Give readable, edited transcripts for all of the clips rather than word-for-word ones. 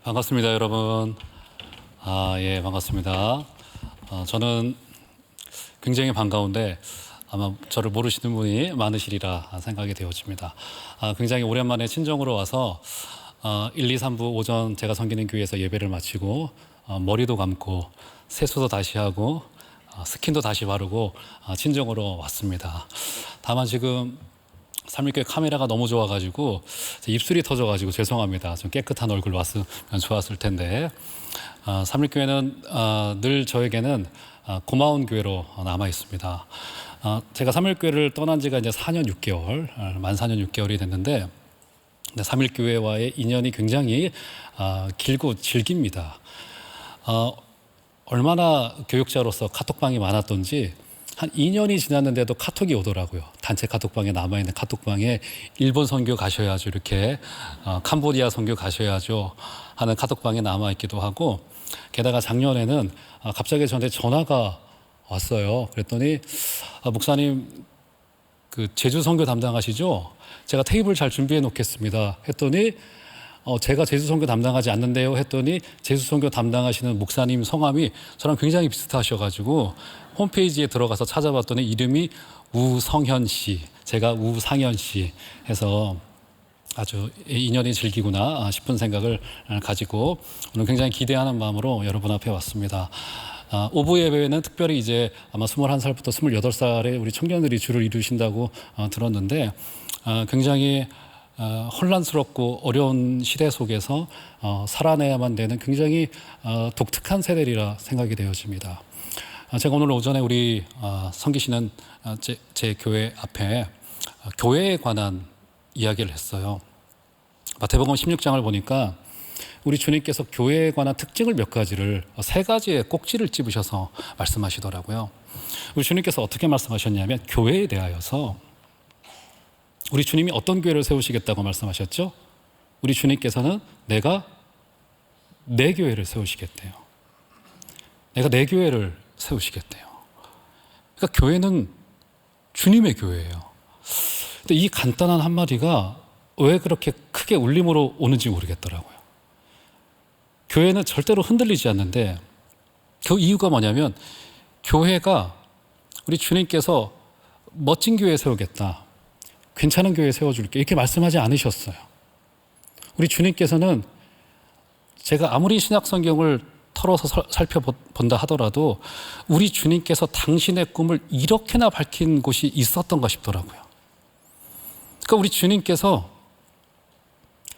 반갑습니다, 여러분. 예, 반갑습니다. 저는 굉장히 반가운데 아마 저를 모르시는 분이 많으시리라 생각이 되어집니다. 굉장히 오랜만에 친정으로 와서 1, 2, 3부 오전 제가 섬기는 교회에서 예배를 마치고 머리도 감고 세수도 다시 하고 스킨도 다시 바르고 친정으로 왔습니다. 다만 지금 삼일교회 카메라가 너무 좋아가지고 입술이 터져가지고 죄송합니다. 좀 깨끗한 얼굴 왔으면 좋았을 텐데 삼일교회는 늘 저에게는 고마운 교회로 남아 있습니다. 제가 삼일교회를 떠난 지가 이제 4년 6개월, 만 4년 6개월이 됐는데 삼일교회와의 인연이 굉장히 길고 질깁니다. 얼마나 교육자로서 카톡방이 많았던지 한 2년이 지났는데도 카톡이 오더라고요. 단체 카톡방에 남아있는 카톡방에 일본 선교 가셔야죠, 이렇게 캄보디아 선교 가셔야죠 하는 카톡방에 남아있기도 하고, 게다가 작년에는 갑자기 저한테 전화가 왔어요. 그랬더니 목사님 그 제주 선교 담당하시죠? 제가 테이블 잘 준비해 놓겠습니다 했더니 제가 제주 선교 담당하지 않는데요 했더니 제주 선교 담당하시는 목사님 성함이 저랑 굉장히 비슷하셔가지고 홈페이지에 들어가서 찾아봤더니 이름이 우성현 씨, 제가 우상현 씨 해서 아주 인연이 즐기구나 싶은 생각을 가지고 오늘 굉장히 기대하는 마음으로 여러분 앞에 왔습니다. 오부 예배는 특별히 이제 아마 21살부터 28살의 우리 청년들이 주를 이루신다고 들었는데 굉장히 혼란스럽고 어려운 시대 속에서 살아내야만 되는 굉장히 독특한 세대리라 생각이 되어집니다. 제가 오늘 오전에 우리 섬기시는 제 교회 앞에 교회에 관한 이야기를 했어요. 마태복음 16장을 보니까 우리 주님께서 교회에 관한 특징을 몇 가지를 3가지의 꼭지를 집으셔서 말씀하시더라고요. 우리 주님께서 어떻게 말씀하셨냐면 교회에 대하여서 우리 주님이 어떤 교회를 세우시겠다고 말씀하셨죠? 우리 주님께서는 내가 내 교회를 세우시겠대요. 내가 내 교회를 세우시겠대요. 그러니까 교회는 주님의 교회예요. 근데 이 간단한 한마디가 왜 그렇게 크게 울림으로 오는지 모르겠더라고요. 교회는 절대로 흔들리지 않는데 그 이유가 뭐냐면 교회가 우리 주님께서 멋진 교회 세우겠다, 괜찮은 교회 세워줄게 이렇게 말씀하지 않으셨어요. 우리 주님께서는 제가 아무리 신약 성경을 털어서 살펴본다 하더라도 우리 주님께서 당신의 꿈을 이렇게나 밝힌 곳이 있었던가 싶더라고요. 그러니까 우리 주님께서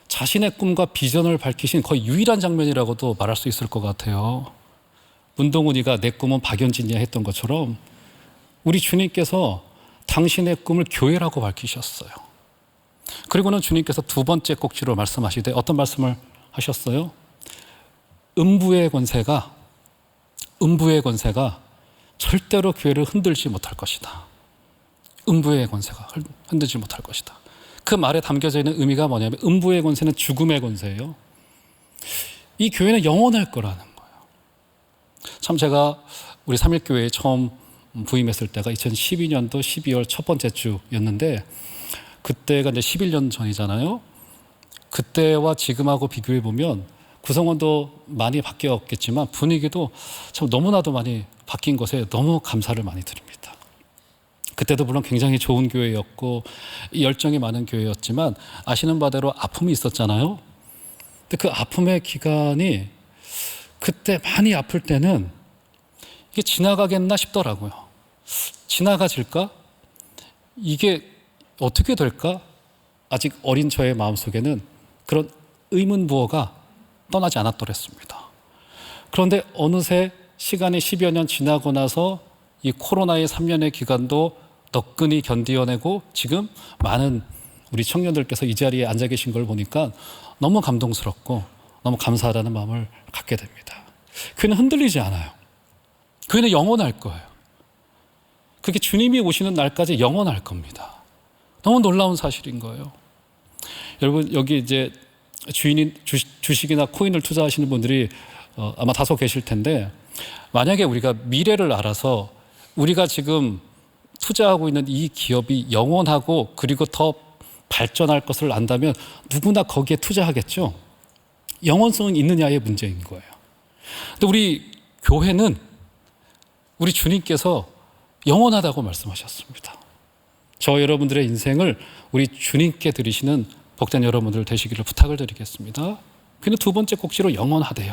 자신의 꿈과 비전을 밝히신 거의 유일한 장면이라고도 말할 수 있을 것 같아요. 문동훈이가 내 꿈은 박연진이야 했던 것처럼 우리 주님께서 당신의 꿈을 교회라고 밝히셨어요. 그리고는 주님께서 2번째 꼭지로 말씀하시되 어떤 말씀을 하셨어요? 음부의 권세가 절대로 교회를 흔들지 못할 것이다. 음부의 권세가 흔들지 못할 것이다. 그 말에 담겨져 있는 의미가 뭐냐면 음부의 권세는 죽음의 권세예요. 이 교회는 영원할 거라는 거예요. 참 제가 우리 삼일교회에 처음 부임했을 때가 2012년도 12월 첫 번째 주였는데 그때가 이제 11년 전이잖아요. 그때와 지금하고 비교해 보면 구성원도 많이 바뀌었겠지만 분위기도 참 너무나도 많이 바뀐 것에 너무 감사를 많이 드립니다. 그때도 물론 굉장히 좋은 교회였고 열정이 많은 교회였지만 아시는 바대로 아픔이 있었잖아요. 근데 그 아픔의 기간이 그때 많이 아플 때는 이게 지나가겠나 싶더라고요. 지나가질까? 이게 어떻게 될까? 아직 어린 저의 마음속에는 그런 의문부호가 떠나지 않았더랬습니다. 그런데 어느새 시간이 10여 년 지나고 나서 이 코로나의 3년의 기간도 너끈히 견디어내고 지금 많은 우리 청년들께서 이 자리에 앉아 계신 걸 보니까 너무 감동스럽고 너무 감사하다는 마음을 갖게 됩니다. 교회는 흔들리지 않아요. 교회는 영원할 거예요. 그게 주님이 오시는 날까지 영원할 겁니다. 너무 놀라운 사실인 거예요. 여러분 여기 이제 주식이나 코인을 투자하시는 분들이 아마 다소 계실 텐데 만약에 우리가 미래를 알아서 우리가 지금 투자하고 있는 이 기업이 영원하고 그리고 더 발전할 것을 안다면 누구나 거기에 투자하겠죠. 영원성은 있느냐의 문제인 거예요. 근데 우리 교회는 우리 주님께서 영원하다고 말씀하셨습니다. 저 여러분들의 인생을 우리 주님께 드리시는 복된 여러분들 되시기를 부탁을 드리겠습니다. 그는 두 번째 꼭지로 영원하대요.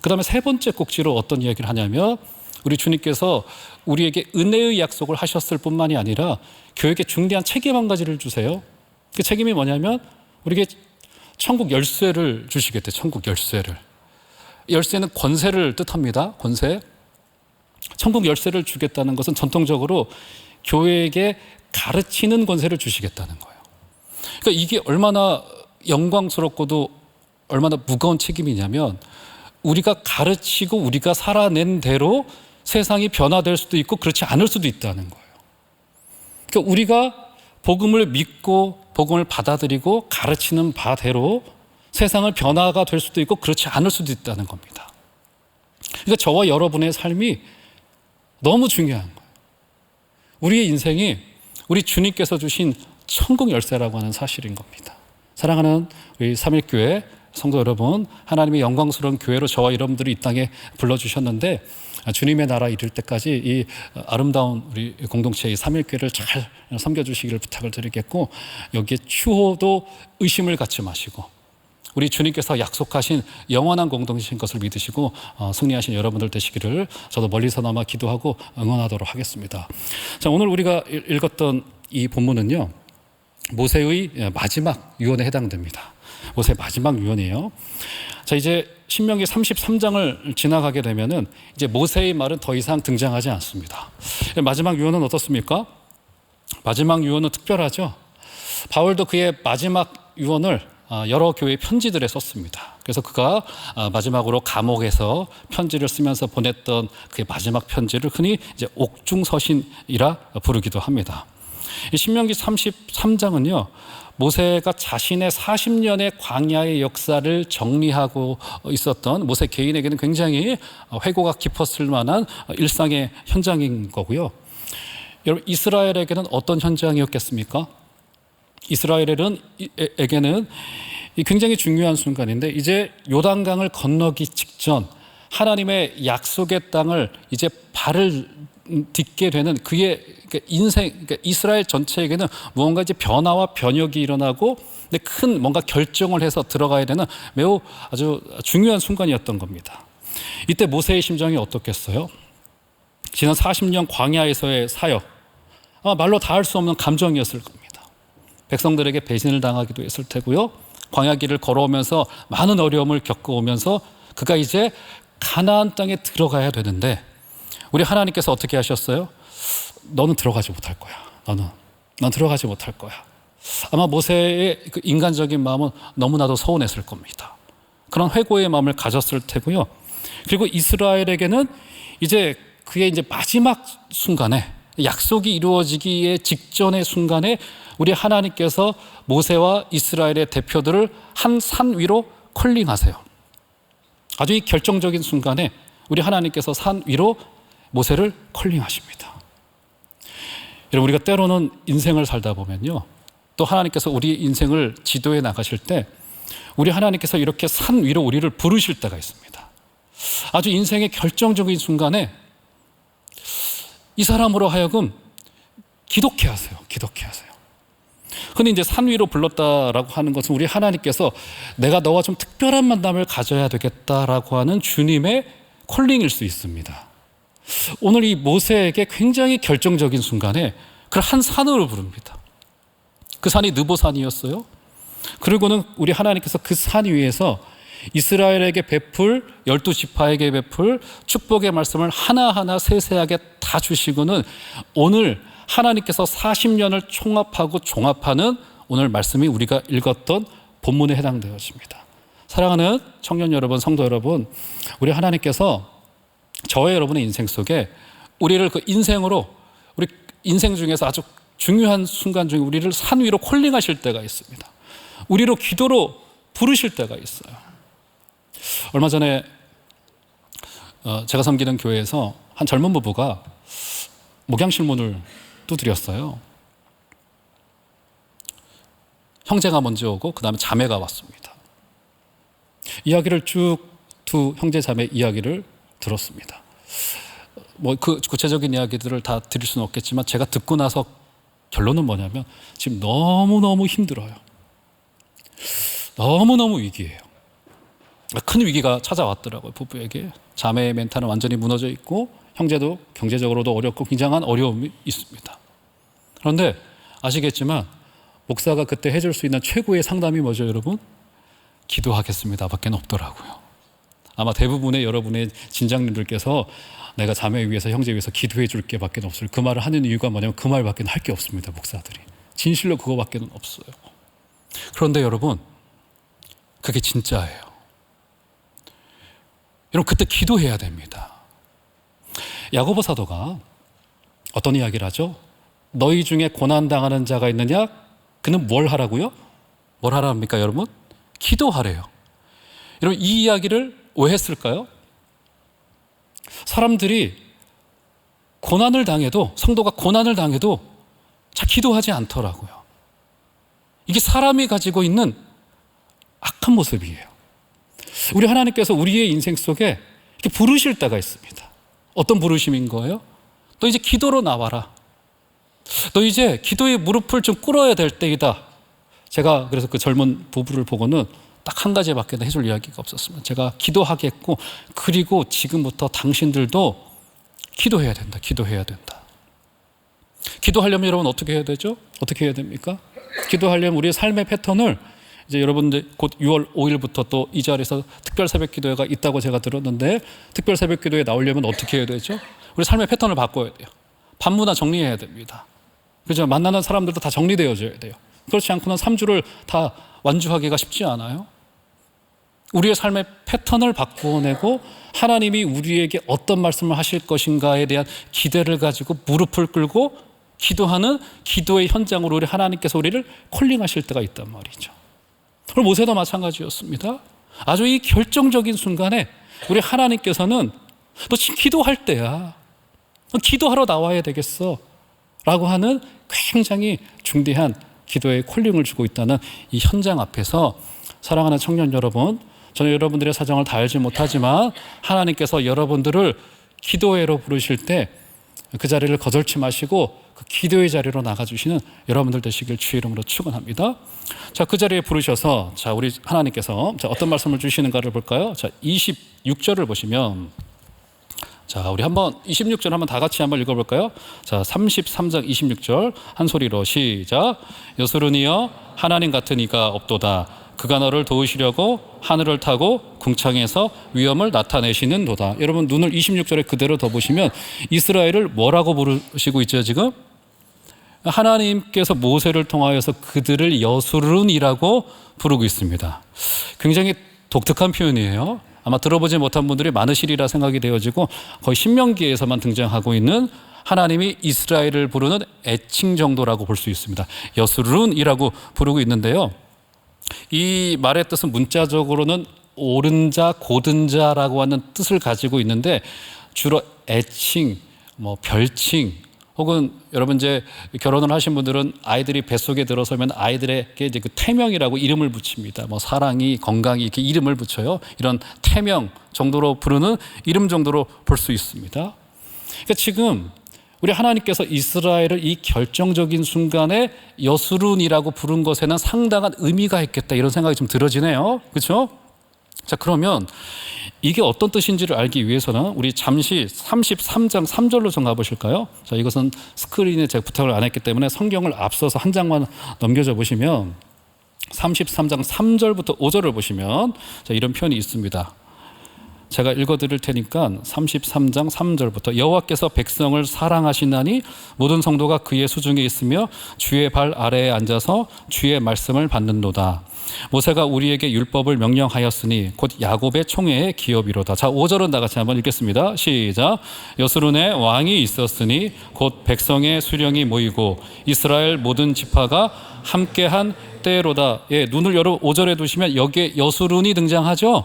그 다음에 세 번째 꼭지로 어떤 이야기를 하냐면 우리 주님께서 우리에게 은혜의 약속을 하셨을 뿐만이 아니라 교회에게 중대한 책임 한 가지를 주세요. 그 책임이 뭐냐면 우리에게 천국 열쇠를 주시겠대요. 천국 열쇠를. 열쇠는 권세를 뜻합니다. 권세. 천국 열쇠를 주겠다는 것은 전통적으로 교회에게 가르치는 권세를 주시겠다는 거예요. 그러니까 이게 얼마나 영광스럽고도 얼마나 무거운 책임이냐면 우리가 가르치고 우리가 살아낸 대로 세상이 변화될 수도 있고 그렇지 않을 수도 있다는 거예요. 그러니까 우리가 복음을 믿고 복음을 받아들이고 가르치는 바대로 세상을 변화가 될 수도 있고 그렇지 않을 수도 있다는 겁니다. 그러니까 저와 여러분의 삶이 너무 중요한 거예요. 우리의 인생이 우리 주님께서 주신 천국 열쇠라고 하는 사실인 겁니다. 사랑하는 우리 삼일교회 성도 여러분, 하나님의 영광스러운 교회로 저와 여러분들이 이 땅에 불러주셨는데 주님의 나라 이룰 때까지 이 아름다운 우리 공동체의 삼일교회를 잘 섬겨주시기를 부탁을 드리겠고 여기에 추호도 의심을 갖지 마시고 우리 주님께서 약속하신 영원한 공동체인 것을 믿으시고 승리하신 여러분들 되시기를 저도 멀리서나마 기도하고 응원하도록 하겠습니다. 자, 오늘 우리가 읽었던 이 본문은요, 모세의 마지막 유언에 해당됩니다. 모세의 마지막 유언이에요. 자, 이제 신명기 33장을 지나가게 되면은 이제 모세의 말은 더 이상 등장하지 않습니다. 마지막 유언은 어떻습니까? 마지막 유언은 특별하죠. 바울도 그의 마지막 유언을 여러 교회 편지들에 썼습니다. 그래서 그가 마지막으로 감옥에서 편지를 쓰면서 보냈던 그의 마지막 편지를 흔히 이제 옥중서신이라 부르기도 합니다. 이 신명기 33장은요, 모세가 자신의 40년의 광야의 역사를 정리하고 있었던 모세 개인에게는 굉장히 회고가 깊었을 만한 일상의 현장인 거고요. 여러분, 이스라엘에게는 어떤 현장이었겠습니까? 이스라엘에게는 굉장히 중요한 순간인데 이제 요단강을 건너기 직전 하나님의 약속의 땅을 이제 발을 딛게 되는 그의 인생, 그러니까 이스라엘 전체에게는 무언가 이제 변화와 변혁이 일어나고 큰 뭔가 결정을 해서 들어가야 되는 매우 아주 중요한 순간이었던 겁니다. 이때 모세의 심정이 어떻겠어요? 지난 40년 광야에서의 사역, 아마 말로 다 할 수 없는 감정이었을 겁니다. 백성들에게 배신을 당하기도 했을 테고요. 광야길을 걸어오면서 많은 어려움을 겪어오면서 그가 이제 가나안 땅에 들어가야 되는데 우리 하나님께서 어떻게 하셨어요? 너는 들어가지 못할 거야. 넌 들어가지 못할 거야. 아마 모세의 그 인간적인 마음은 너무나도 서운했을 겁니다. 그런 회고의 마음을 가졌을 테고요. 그리고 이스라엘에게는 이제 그의 이제 마지막 순간에 약속이 이루어지기에 직전의 순간에 우리 하나님께서 모세와 이스라엘의 대표들을 한 산 위로 콜링하세요. 아주 이 결정적인 순간에 우리 하나님께서 산 위로 모세를 콜링하십니다. 여러분, 우리가 때로는 인생을 살다 보면요, 또 하나님께서 우리 인생을 지도해 나가실 때 우리 하나님께서 이렇게 산 위로 우리를 부르실 때가 있습니다. 아주 인생의 결정적인 순간에 이 사람으로 하여금 기독해 하세요. 근데 이제 산 위로 불렀다라고 하는 것은 우리 하나님께서 내가 너와 좀 특별한 만남을 가져야 되겠다라고 하는 주님의 콜링일 수 있습니다. 오늘 이 모세에게 굉장히 결정적인 순간에 그를 한 산으로 부릅니다. 그 산이 느보산이었어요. 그리고는 우리 하나님께서 그 산 위에서 이스라엘에게 베풀 12지파에게 베풀 축복의 말씀을 하나하나 세세하게 다 주시고는 오늘 하나님께서 40년을 총합하고 종합하는 오늘 말씀이 우리가 읽었던 본문에 해당되어집니다. 사랑하는 청년 여러분, 성도 여러분, 우리 하나님께서 저와 여러분의 인생 속에 우리를 그 인생으로 우리 인생 중에서 아주 중요한 순간 중에 우리를 산 위로 콜링하실 때가 있습니다. 우리로 기도로 부르실 때가 있어요. 얼마 전에 제가 섬기는 교회에서 한 젊은 부부가 목양실문을 두드렸어요. 형제가 먼저 오고 그 다음에 자매가 왔습니다. 이야기를 쭉 두 형제 자매 이야기를 들었습니다. 뭐 그 구체적인 이야기들을 다 드릴 수는 없겠지만 제가 듣고 나서 결론은 뭐냐면 지금 너무너무 힘들어요. 너무너무 위기예요. 큰 위기가 찾아왔더라고요. 부부에게. 자매의 멘탈은 완전히 무너져 있고 형제도 경제적으로도 어렵고 굉장한 어려움이 있습니다. 그런데 아시겠지만 목사가 그때 해줄 수 있는 최고의 상담이 뭐죠, 여러분? 기도하겠습니다 밖에 없더라고요. 아마 대부분의 여러분의 진장님들께서 내가 자매 위해서 형제 위해서 기도해 줄게 밖에 없어요. 그 말을 하는 이유가 뭐냐면 그 말밖에 할 게 없습니다. 목사들이. 진실로 그거밖에 없어요. 그런데 여러분, 그게 진짜예요. 여러분, 그때 기도해야 됩니다. 야고보 사도가 어떤 이야기를 하죠? 너희 중에 고난당하는 자가 있느냐? 그는 뭘 하라고요? 뭘 하랍니까, 여러분? 기도하래요. 여러분, 이 이야기를 왜 했을까요? 사람들이 고난을 당해도, 성도가 고난을 당해도 잘 기도하지 않더라고요. 이게 사람이 가지고 있는 악한 모습이에요. 우리 하나님께서 우리의 인생 속에 이렇게 부르실 때가 있습니다. 어떤 부르심인 거예요? 너 이제 기도로 나와라. 너 이제 기도의 무릎을 좀 꿇어야 될 때이다. 제가 그래서 그 젊은 부부를 보고는 딱 한 가지밖에 해줄 이야기가 없었습니다. 제가 기도하겠고, 그리고 지금부터 당신들도 기도해야 된다. 기도해야 된다. 기도하려면 여러분 어떻게 해야 되죠? 어떻게 해야 됩니까? 기도하려면 우리의 삶의 패턴을 이제 여러분들 곧 6월 5일부터 또 이 자리에서 특별 새벽 기도회가 있다고 제가 들었는데, 특별 새벽 기도회에 나오려면 어떻게 해야 되죠? 우리 삶의 패턴을 바꿔야 돼요. 반문화 정리해야 됩니다. 그죠? 만나는 사람들도 다 정리되어져야 돼요. 그렇지 않고는 3주를 다 완주하기가 쉽지 않아요. 우리의 삶의 패턴을 바꾸어내고 하나님이 우리에게 어떤 말씀을 하실 것인가에 대한 기대를 가지고 무릎을 꿇고 기도하는 기도의 현장으로 우리 하나님께서 우리를 콜링하실 때가 있단 말이죠. 그럼 모세도 마찬가지였습니다. 아주 이 결정적인 순간에 우리 하나님께서는 너 지금 기도할 때야. 너 기도하러 나와야 되겠어. 라고 하는 굉장히 중대한 기도의 콜링을 주고 있다는 이 현장 앞에서 사랑하는 청년 여러분, 저는 여러분들의 사정을 다 알지 못하지만 하나님께서 여러분들을 기도회로 부르실 때 그 자리를 거절치 마시고 그 기도의 자리로 나가주시는 여러분들 되시길 주의 이름으로 축원합니다. 자, 그 자리에 부르셔서 자, 우리 하나님께서 자, 어떤 말씀을 주시는가를 볼까요? 자, 26절을 보시면 자, 우리 한번 26절 한번 다 같이 한번 읽어볼까요? 자, 33장 26절 한 소리로 시작. 여수르니여 하나님 같은 이가 없도다. 그가 너를 도우시려고 하늘을 타고 궁창에서 위엄을 나타내시는도다. 여러분 눈을 26절에 그대로 더 보시면 이스라엘을 뭐라고 부르시고 있죠 지금? 하나님께서 모세를 통하여서 그들을 여수른이라고 부르고 있습니다. 굉장히 독특한 표현이에요. 아마 들어보지 못한 분들이 많으시리라 생각이 되어지고 거의 신명기에서만 등장하고 있는 하나님이 이스라엘을 부르는 애칭 정도라고 볼 수 있습니다. 여수른이라고 부르고 있는데요. 이 말의 뜻은 문자적으로는 옳은 자, 고든 자라고 하는 뜻을 가지고 있는데 주로 애칭, 뭐 별칭, 혹은 여러분 이제 결혼을 하신 분들은 아이들이 뱃속에 들어서면 아이들에게 이제 그 태명이라고 이름을 붙입니다. 뭐 사랑이, 건강이 이렇게 이름을 붙여요. 이런 태명 정도로 부르는 이름 정도로 볼 수 있습니다. 그러니까 지금 우리 하나님께서 이스라엘을 이 결정적인 순간에 여수룬이라고 부른 것에는 상당한 의미가 있겠다 이런 생각이 좀 들어지네요. 그렇죠? 자, 그러면 이게 어떤 뜻인지를 알기 위해서는 우리 잠시 33장 3절로 좀 가보실까요? 자, 이것은 스크린에 제가 부탁을 안 했기 때문에 성경을 앞서서 한 장만 넘겨져 보시면 33장 3절부터 5절을 보시면 자, 이런 표현이 있습니다. 제가 읽어드릴 테니까 33장 3절부터 여호와께서 백성을 사랑하시나니 모든 성도가 그의 수중에 있으며 주의 발 아래에 앉아서 주의 말씀을 받는도다. 모세가 우리에게 율법을 명령하였으니 곧 야곱의 총회의 기업이로다. 자, 5절은 다 같이 한번 읽겠습니다. 시작. 여수룬에 왕이 있었으니 곧 백성의 수령이 모이고 이스라엘 모든 지파가 함께한 때로다. 예, 눈을 여러 5절에 두시면 여기에 여수룬이 등장하죠.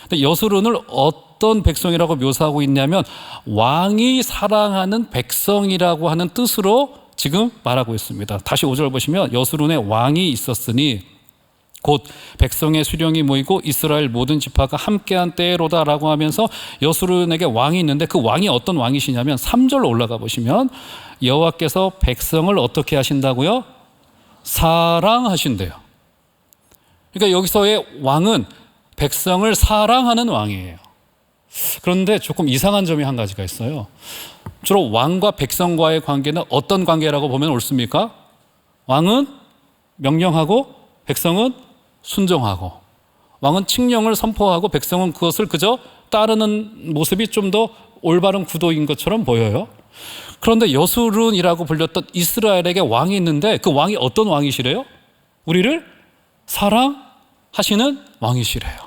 근데 여수룬을 어떤 백성이라고 묘사하고 있냐면 왕이 사랑하는 백성이라고 하는 뜻으로 지금 말하고 있습니다. 다시 5절 보시면 여수룬에 왕이 있었으니 곧 백성의 수령이 모이고 이스라엘 모든 지파가 함께한 때로다라고 하면서 여수론에게 왕이 있는데 그 왕이 어떤 왕이시냐면 3절로 올라가 보시면 여호와께서 백성을 어떻게 하신다고요? 사랑하신대요. 그러니까 여기서의 왕은 백성을 사랑하는 왕이에요. 그런데 조금 이상한 점이 한 가지가 있어요. 주로 왕과 백성과의 관계는 어떤 관계라고 보면 옳습니까? 왕은 명령하고 백성은 순종하고, 왕은 칙령을 선포하고 백성은 그것을 그저 따르는 모습이 좀 더 올바른 구도인 것처럼 보여요. 그런데 여수론이라고 불렸던 이스라엘에게 왕이 있는데 그 왕이 어떤 왕이시래요? 우리를 사랑하시는 왕이시래요.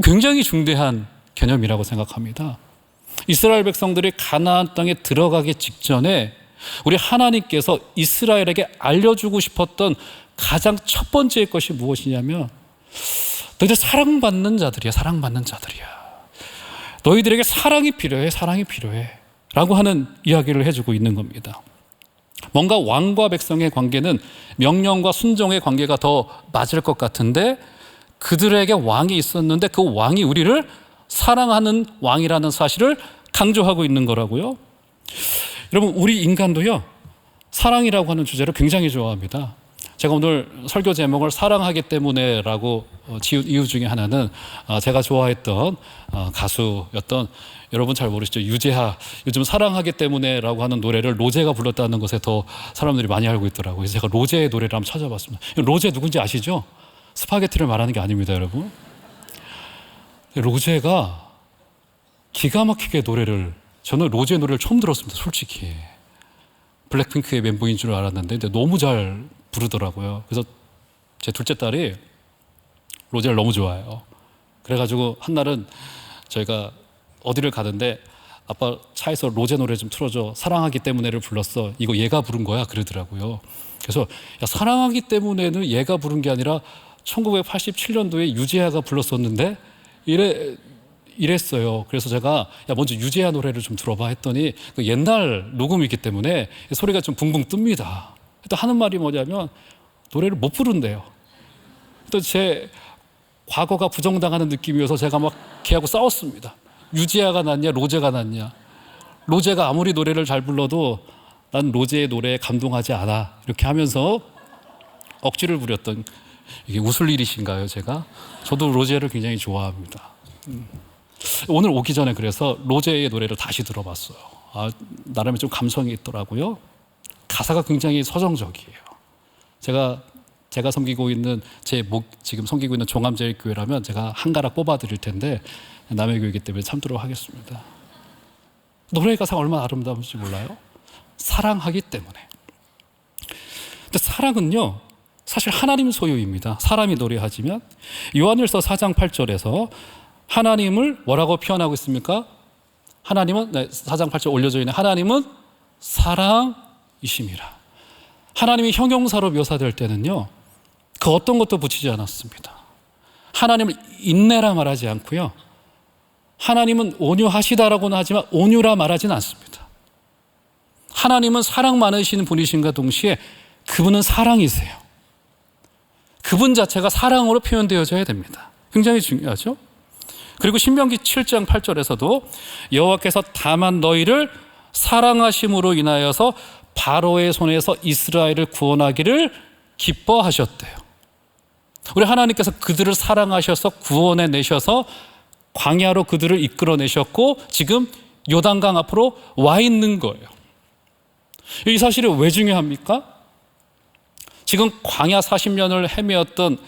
굉장히 중대한 개념이라고 생각합니다. 이스라엘 백성들이 가나안 땅에 들어가기 직전에 우리 하나님께서 이스라엘에게 알려주고 싶었던 가장 첫 번째 것이 무엇이냐면, 너희들 사랑받는 자들이야, 사랑받는 자들이야. 너희들에게 사랑이 필요해, 사랑이 필요해 라고 하는 이야기를 해주고 있는 겁니다. 뭔가 왕과 백성의 관계는 명령과 순종의 관계가 더 맞을 것 같은데, 그들에게 왕이 있었는데 그 왕이 우리를 사랑하는 왕이라는 사실을 강조하고 있는 거라고요. 여러분, 우리 인간도요, 사랑이라고 하는 주제를 굉장히 좋아합니다. 제가 오늘 설교 제목을 사랑하기 때문에라고 지은 이유 중에 하나는 제가 좋아했던 가수였던, 여러분 잘 모르시죠? 유재하. 요즘 사랑하기 때문에라고 하는 노래를 로제가 불렀다는 것에 더 사람들이 많이 알고 있더라고요. 그래서 제가 로제의 노래를 한번 찾아봤습니다. 로제 누군지 아시죠? 스파게티를 말하는 게 아닙니다, 여러분. 로제가 기가 막히게 노래를, 저는 로제 노래를 처음 들었습니다, 솔직히. 블랙핑크의 멤버인 줄 알았는데 너무 잘 부르더라고요. 그래서 제 둘째 딸이 로제를 너무 좋아해요. 그래가지고 한날은 저희가 어디를 가는데, 아빠 차에서 로제 노래 좀 틀어줘, 사랑하기 때문에를 불렀어, 이거 얘가 부른 거야 그러더라고요. 그래서 야, 사랑하기 때문에는 얘가 부른 게 아니라 1987년도에 유재하가 불렀었는데 이랬어요. 그래서 제가 야, 먼저 유재하 노래를 좀 들어봐 했더니 그 옛날 녹음이기 때문에 소리가 좀 붕붕 뜹니다. 또 하는 말이 뭐냐면 노래를 못 부른대요. 또 제 과거가 부정당하는 느낌이어서 제가 막 걔하고 싸웠습니다. 유재하가 낫냐 로제가 낫냐. 로제가 아무리 노래를 잘 불러도 난 로제의 노래에 감동하지 않아, 이렇게 하면서 억지를 부렸던, 이게 웃을 일이신가요 제가? 저도 로제를 굉장히 좋아합니다. 오늘 오기 전에 그래서 로제의 노래를 다시 들어봤어요. 나름의 좀 감성이 있더라고요. 가사가 굉장히 서정적이에요. 제가 섬기고 있는 지금 섬기고 있는 종암제일교회라면 제가 한 가락 뽑아드릴 텐데 남의 교회이기 때문에 참도록 하겠습니다. 노래 가사가 얼마나 아름다운지 몰라요? 사랑하기 때문에. 근데 사랑은요, 사실 하나님 소유입니다. 사람이 노래하지만 요한일서 4장 8절에서 하나님을 뭐라고 표현하고 있습니까? 하나님은 4장 8절 올려져 있는 하나님은 사랑이심이라. 하나님이 형용사로 묘사될 때는요, 그 어떤 것도 붙이지 않았습니다. 하나님을 인내라 말하지 않고요, 하나님은 온유하시다라고는 하지만 온유라 말하지는 않습니다. 하나님은 사랑 많으신 분이신가 동시에 그분은 사랑이세요. 그분 자체가 사랑으로 표현되어져야 됩니다. 굉장히 중요하죠. 그리고 신명기 7장 8절에서도 여호와께서 다만 너희를 사랑하심으로 인하여서 바로의 손에서 이스라엘을 구원하기를 기뻐하셨대요. 우리 하나님께서 그들을 사랑하셔서 구원해 내셔서 광야로 그들을 이끌어내셨고 지금 요단강 앞으로 와 있는 거예요. 이 사실이 왜 중요합니까? 지금 광야 40년을 헤매었던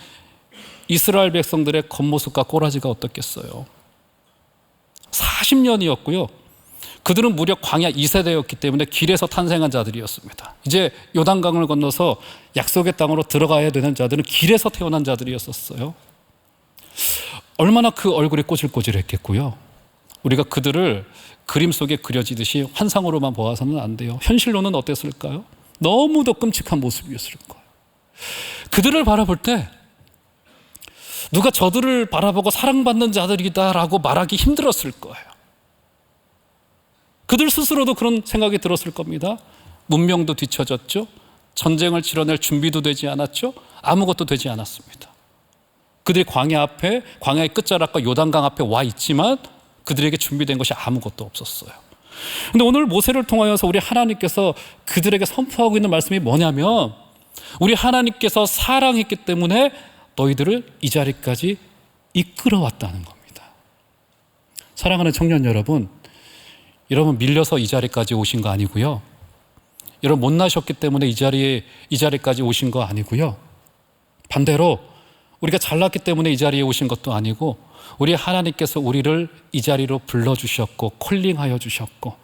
이스라엘 백성들의 겉모습과 꼬라지가 어떻겠어요? 40년이었고요. 그들은 무려 광야 2세대였기 때문에 길에서 탄생한 자들이었습니다. 이제 요단강을 건너서 약속의 땅으로 들어가야 되는 자들은 길에서 태어난 자들이었어요. 얼마나 그 얼굴이 꼬질꼬질했겠고요. 우리가 그들을 그림 속에 그려지듯이 환상으로만 보아서는 안 돼요. 현실로는 어땠을까요? 너무도 끔찍한 모습이었을 거예요. 그들을 바라볼 때 누가 저들을 바라보고 사랑받는 자들이다라고 말하기 힘들었을 거예요. 그들 스스로도 그런 생각이 들었을 겁니다. 문명도 뒤처졌죠. 전쟁을 치러낼 준비도 되지 않았죠. 아무것도 되지 않았습니다. 그들이 광야 앞에, 광야의 끝자락과 요단강 앞에 와 있지만 그들에게 준비된 것이 아무것도 없었어요. 근데 오늘 모세를 통하여서 우리 하나님께서 그들에게 선포하고 있는 말씀이 뭐냐면, 우리 하나님께서 사랑했기 때문에 너희들을 이 자리까지 이끌어왔다는 겁니다. 사랑하는 청년 여러분, 여러분 밀려서 이 자리까지 오신 거 아니고요. 여러분 못나셨기 때문에 이 자리까지 오신 거 아니고요. 반대로 우리가 잘났기 때문에 이 자리에 오신 것도 아니고, 우리 하나님께서 우리를 이 자리로 불러주셨고 콜링하여 주셨고,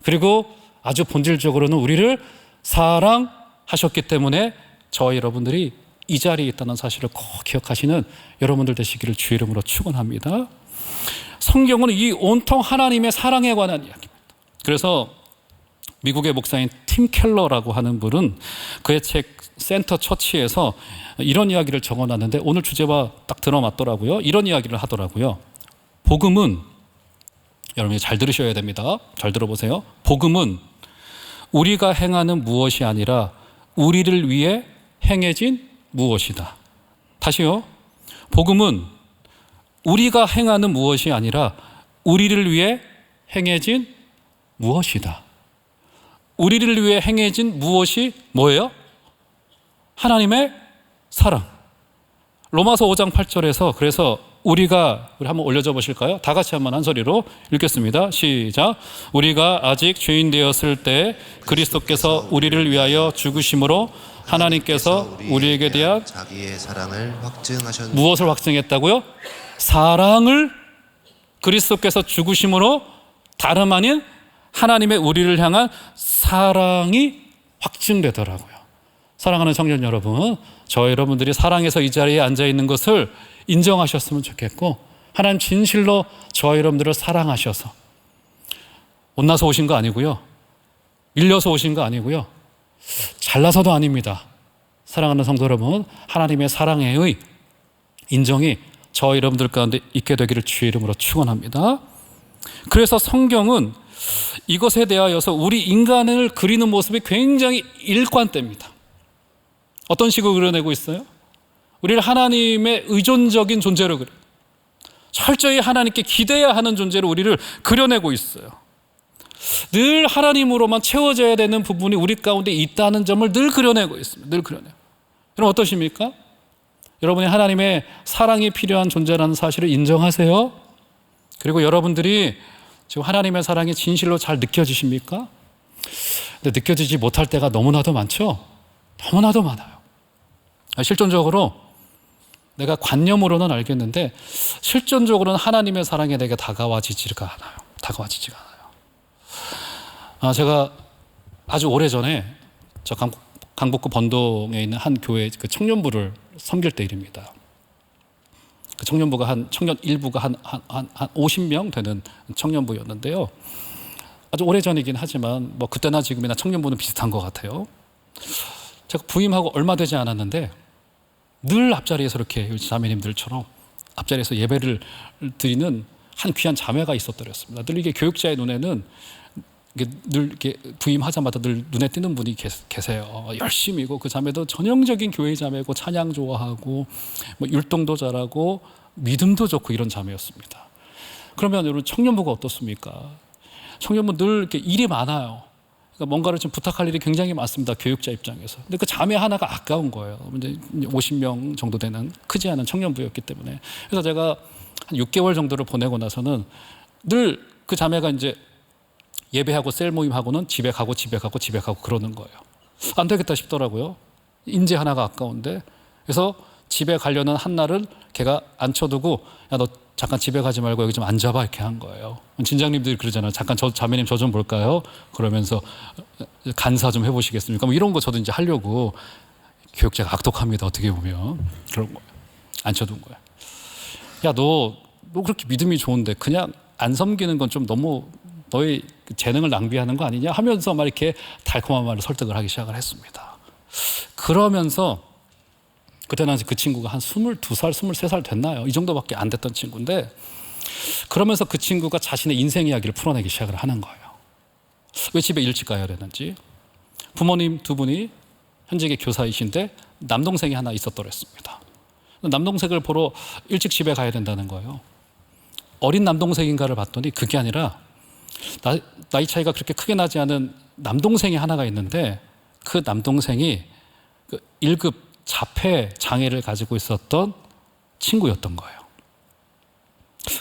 그리고 아주 본질적으로는 우리를 사랑하셨기 때문에 저와 여러분들이 이 자리에 있다는 사실을 꼭 기억하시는 여러분들 되시기를 주의 이름으로 축원합니다. 성경은 이 온통 하나님의 사랑에 관한 이야기입니다. 그래서 미국의 목사인 팀 켈러라고 하는 분은 그의 책 센터 처치에서 이런 이야기를 적어놨는데 오늘 주제와 딱 들어맞더라고요. 이런 이야기를 하더라고요. 복음은, 여러분이 잘 들으셔야 됩니다. 잘 들어보세요. 복음은 우리가 행하는 무엇이 아니라 우리를 위해 행해진 무엇이다. 다시요. 복음은 우리가 행하는 무엇이 아니라 우리를 위해 행해진 무엇이다. 우리를 위해 행해진 무엇이 뭐예요? 하나님의 사랑. 로마서 5장 8절에서 그래서 우리 한번 올려줘 보실까요? 다 같이 한번 한 소리로 읽겠습니다. 시작. 우리가 아직 죄인 되었을 때 그리스도께서 우리를 위하여 죽으심으로 하나님께서 우리에게 대한 자기의 사랑을 확증하셨는데, 무엇을 확증했다고요? 사랑을. 그리스도께서 죽으심으로 다름 아닌 하나님의 우리를 향한 사랑이 확증되더라고요. 사랑하는 청년 여러분, 저 여러분들이 사랑해서 이 자리에 앉아 있는 것을 인정하셨으면 좋겠고, 하나님 진실로 저 여러분들을 사랑하셔서 못나서 오신 거 아니고요, 밀려서 오신 거 아니고요, 잘나서도 아닙니다. 사랑하는 성도 여러분, 하나님의 사랑의 인정이 저 여러분들 가운데 있게 되기를 주의 이름으로 축원합니다. 그래서 성경은 이것에 대하여서 우리 인간을 그리는 모습이 굉장히 일관됩니다. 어떤 식으로 그려내고 있어요? 우리를 하나님의 의존적인 존재로 그려요. 철저히 하나님께 기대야 하는 존재로 우리를 그려내고 있어요. 늘 하나님으로만 채워져야 되는 부분이 우리 가운데 있다는 점을 늘 그려내고 있습니다. 늘 그려내요. 여러분 어떠십니까? 여러분이 하나님의 사랑이 필요한 존재라는 사실을 인정하세요. 그리고 여러분들이 지금 하나님의 사랑이 진실로 잘 느껴지십니까? 근데 느껴지지 못할 때가 너무나도 많죠? 너무나도 많아요. 실존적으로 내가 관념으로는 알겠는데 실존적으로는 하나님의 사랑이 내게 다가와지지가 않아요. 제가 아주 오래전에 저 강북구 번동에 있는 한 교회 그 청년부를 섬길 때 일입니다. 그 청년부가 청년 일부가 한 50명 되는 청년부였는데요. 아주 오래전이긴 하지만 뭐 그때나 지금이나 청년부는 비슷한 것 같아요. 제가 부임하고 얼마 되지 않았는데 늘 앞자리에서 이렇게 자매님들처럼 앞자리에서 예배를 드리는 한 귀한 자매가 있었더랬습니다. 늘 이게 교육자의 눈에는 늘 이렇게 부임하자마자 늘 눈에 띄는 분이 계세요. 열심히고 그 자매도 전형적인 교회 자매고 찬양 좋아하고 뭐 율동도 잘하고 믿음도 좋고 이런 자매였습니다. 그러면 여러분 청년부가 어떻습니까? 청년부 늘 이렇게 일이 많아요. 그러니까 뭔가를 좀 부탁할 일이 굉장히 많습니다. 교육자 입장에서. 근데 그 자매 하나가 아까운 거예요. 이제 50명 정도 되는 크지 않은 청년부였기 때문에. 그래서 제가 한 6개월 정도를 보내고 나서는 늘 그 자매가 이제 예배하고 셀 모임하고는 집에 가고 그러는 거예요. 안 되겠다 싶더라고요. 인재 하나가 아까운데. 그래서 집에 가려는 한 날을 걔가 앉혀두고 야, 너 잠깐 집에 가지 말고 여기 좀 앉아봐 이렇게 한 거예요. 진장님들이 그러잖아요. 잠깐 자매님 저 좀 볼까요? 그러면서 간사 좀 해보시겠습니까? 뭐 이런 거 저도 이제 하려고. 교육자가 악독합니다. 어떻게 보면. 그런 거예요. 앉혀둔 거예요. 야, 너 그렇게 믿음이 좋은데 그냥 안 섬기는 건 좀 너무 너의 재능을 낭비하는 거 아니냐 하면서 막 이렇게 달콤한 말로 설득을 하기 시작을 했습니다. 그러면서 그때는 그 친구가 한 22살, 23살 됐나요? 이 정도밖에 안 됐던 친구인데 그러면서 그 친구가 자신의 인생 이야기를 풀어내기 시작을 하는 거예요. 왜 집에 일찍 가야 되는지, 부모님 두 분이 현직의 교사이신데 남동생이 하나 있었더랬습니다. 남동생을 보러 일찍 집에 가야 된다는 거예요. 어린 남동생인가를 봤더니 그게 아니라 나이 차이가 그렇게 크게 나지 않은 남동생이 하나가 있는데 그 남동생이 그 1급 자폐 장애를 가지고 있었던 친구였던 거예요.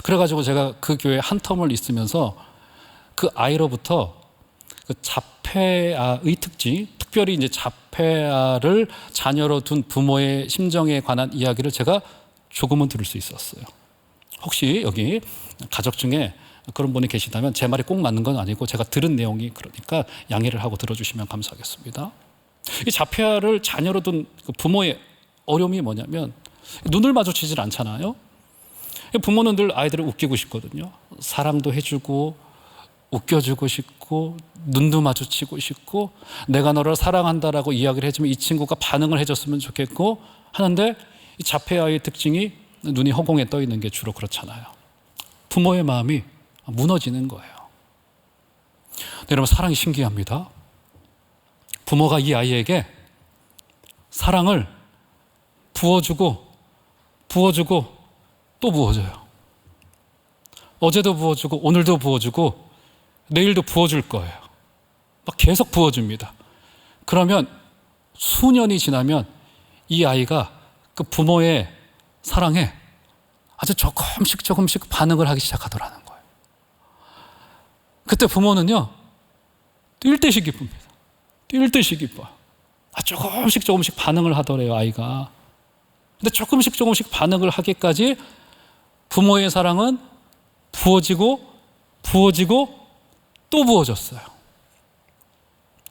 그래가지고 제가 그 교회에 한 텀을 있으면서 그 아이로부터 그 자폐아의 특징, 특별히 이제 자폐아를 자녀로 둔 부모의 심정에 관한 이야기를 제가 조금은 들을 수 있었어요. 혹시 여기 가족 중에 그런 분이 계시다면 제 말이 꼭 맞는 건 아니고 제가 들은 내용이 그러니까 양해를 하고 들어주시면 감사하겠습니다. 이 자폐아를 자녀로 둔 부모의 어려움이 뭐냐면 눈을 마주치질 않잖아요. 부모는 늘 아이들을 웃기고 싶거든요. 사랑도 해주고 웃겨주고 싶고 눈도 마주치고 싶고 내가 너를 사랑한다라고 이야기를 해주면 이 친구가 반응을 해줬으면 좋겠고 하는데 이 자폐아의 특징이 눈이 허공에 떠 있는 게 주로 그렇잖아요. 부모의 마음이 무너지는 거예요. 여러분 사랑이 신기합니다. 부모가 이 아이에게 사랑을 부어주고 또 부어줘요. 어제도 부어주고 오늘도 부어주고 내일도 부어줄 거예요. 막 계속 부어줍니다. 그러면 수년이 지나면 이 아이가 그 부모의 사랑에 아주 조금씩 반응을 하기 시작하더라는 거예요. 그때 부모는요, 뛸 듯이 기쁩니다. 뛸 듯이 기뻐요. 조금씩 반응을 하더래요, 아이가. 근데 조금씩 반응을 하기까지 부모의 사랑은 부어지고 또 부어졌어요.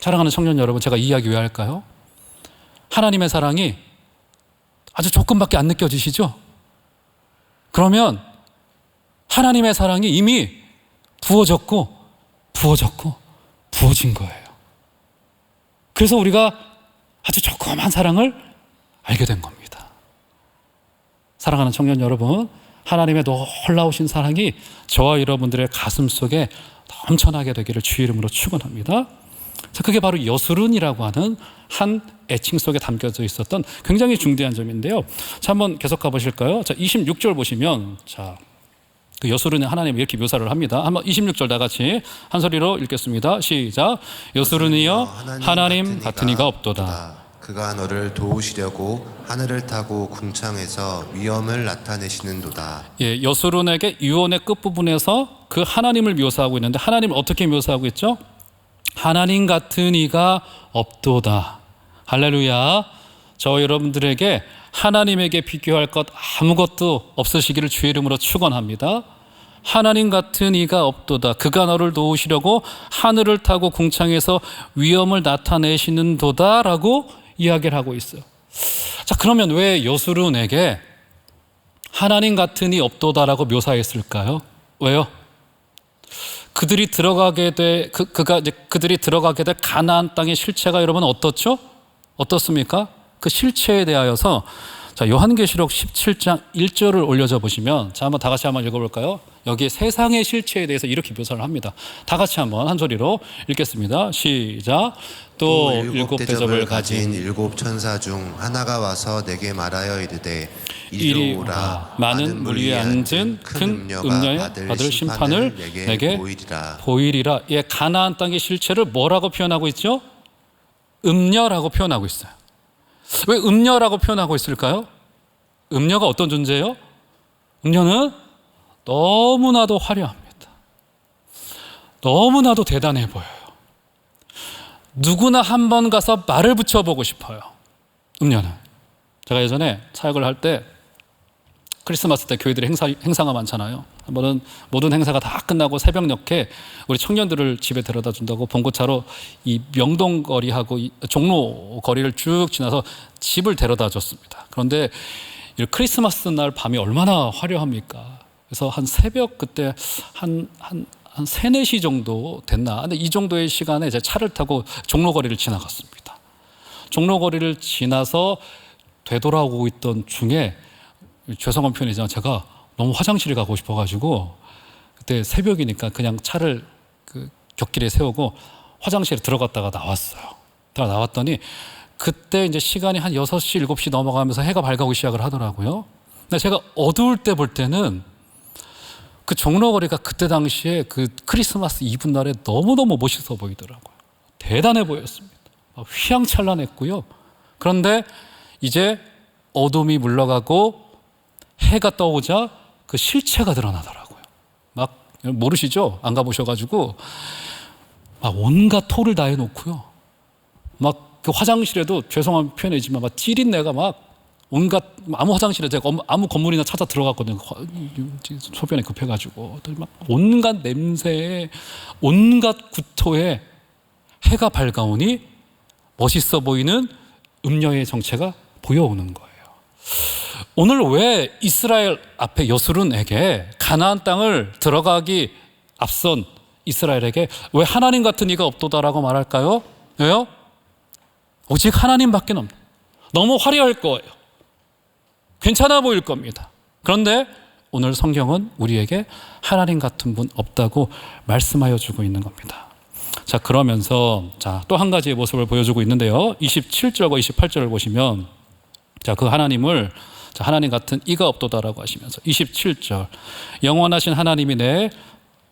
사랑하는 청년 여러분, 제가 이 이야기 왜 할까요? 하나님의 사랑이 아주 조금밖에 안 느껴지시죠? 그러면 하나님의 사랑이 이미 부어진 거예요. 그래서 우리가 아주 조그만 사랑을 알게 된 겁니다. 사랑하는 청년 여러분, 하나님의 놀라우신 사랑이 저와 여러분들의 가슴 속에 넘쳐나게 되기를 주의 이름으로 축원합니다. 자, 그게 바로 여수룬이라고 하는 한 애칭 속에 담겨져 있었던 굉장히 중대한 점인데요. 자, 한번 계속 가보실까요? 자, 26절 보시면, 자, 그 여수룬의 하나님을 이렇게 묘사를 합니다. 한번 26절 다 같이 한 소리로 읽겠습니다. 시작. 여수룬이여 하나님 같은 이가 없도다. 그가 너를 도우시려고 하늘을 타고 궁창에서 위엄을 나타내시는도다. 예, 여수룬에게 유언의 끝부분에서 그 하나님을 묘사하고 있는데 하나님을 어떻게 묘사하고 있죠? 하나님 같은 이가 없도다. 할렐루야. 저 여러분들에게 하나님에게 비교할 것 아무것도 없으시기를 주의 이름으로 축원합니다. 하나님 같은 이가 없도다. 그가 너를 도우시려고 하늘을 타고 궁창에서 위엄을 나타내시는도다 라고 이야기를 하고 있어요. 자, 그러면 왜 여수룬에게 하나님 같은 이 없도다라고 묘사했을까요? 왜요? 그들이 들어가게 될 가나안 땅의 실체가 여러분 어떻죠? 어떻습니까? 그 실체에 대하여서 자, 요한계시록 17장 1절을 올려줘 보시면, 자, 한번 다 같이 한번 읽어볼까요? 여기 세상의 실체에 대해서 이렇게 묘사를 합니다. 다 같이 한번 한 소리로 읽겠습니다. 시작. 또 일곱 대접을 가진 일곱 천사 중 하나가 와서 내게 말하여 이르되 이리 오라. 많은 물 위에 앉은 큰 음녀가 받을 심판을 내게 보이리라. 예, 가나안 땅의 실체를 뭐라고 표현하고 있죠? 음녀라고 표현하고 있어요. 왜 음녀라고 표현하고 있을까요? 음녀가 어떤 존재예요? 음녀는 너무나도 화려합니다. 너무나도 대단해 보여요. 누구나 한번 가서 말을 붙여보고 싶어요. 음녀는. 제가 예전에 사역을 할 때 크리스마스 때 교회들이 행사가 많잖아요. 한번은 모든 행사가 다 끝나고 새벽녘에 우리 청년들을 집에 데려다 준다고 봉고차로 이 명동거리하고 종로 거리를 쭉 지나서 집을 데려다 줬습니다. 그런데 크리스마스 날 밤이 얼마나 화려합니까? 그래서 한 새벽 그때 한 3, 4시 정도 됐나? 근데 이 정도의 시간에 제 차를 타고 종로거리를 지나갔습니다. 종로거리를 지나서 되돌아오고 있던 중에 죄송한 표현이지만 제가 너무 화장실에 가고 싶어가지고 그때 새벽이니까 그냥 차를 그 곁길에 세우고 화장실에 들어갔다가 나왔어요. 나왔더니 그때 이제 시간이 한 6시, 7시 넘어가면서 해가 밝아오기 시작을 하더라고요. 근데 제가 어두울 때 볼 때는 그 종로거리가 그때 당시에 그 크리스마스 이브 날에 너무너무 멋있어 보이더라고요. 대단해 보였습니다. 휘황찬란했고요. 그런데 이제 어둠이 물러가고 해가 떠오자 그 실체가 드러나더라고요. 막 모르시죠? 안 가보셔가지고 막 온갖 토를 다 해놓고요. 막 그 화장실에도 죄송한 표현이지만 막 찌린내가 막 온갖 아무 화장실에 제가 아무 건물이나 찾아 들어갔거든요. 소변에 급해가지고 막 온갖 냄새에 온갖 구토에 해가 밝아오니 멋있어 보이는 음녀의 정체가 보여오는 거예요. 오늘 왜 이스라엘 앞에 여수론에게 가나안 땅을 들어가기 앞선 이스라엘에게 왜 하나님 같은 이가 없도다라고 말할까요? 왜요? 오직 하나님밖에 없는. 너무 화려할 거예요. 괜찮아 보일 겁니다. 그런데 오늘 성경은 우리에게 하나님 같은 분 없다고 말씀하여 주고 있는 겁니다. 자, 그러면서 또 한 가지의 모습을 보여주고 있는데요. 27절과 28절을 보시면 그 하나님을 하나님 같은 이가 없도다라고 하시면서 27절 영원하신 하나님이 내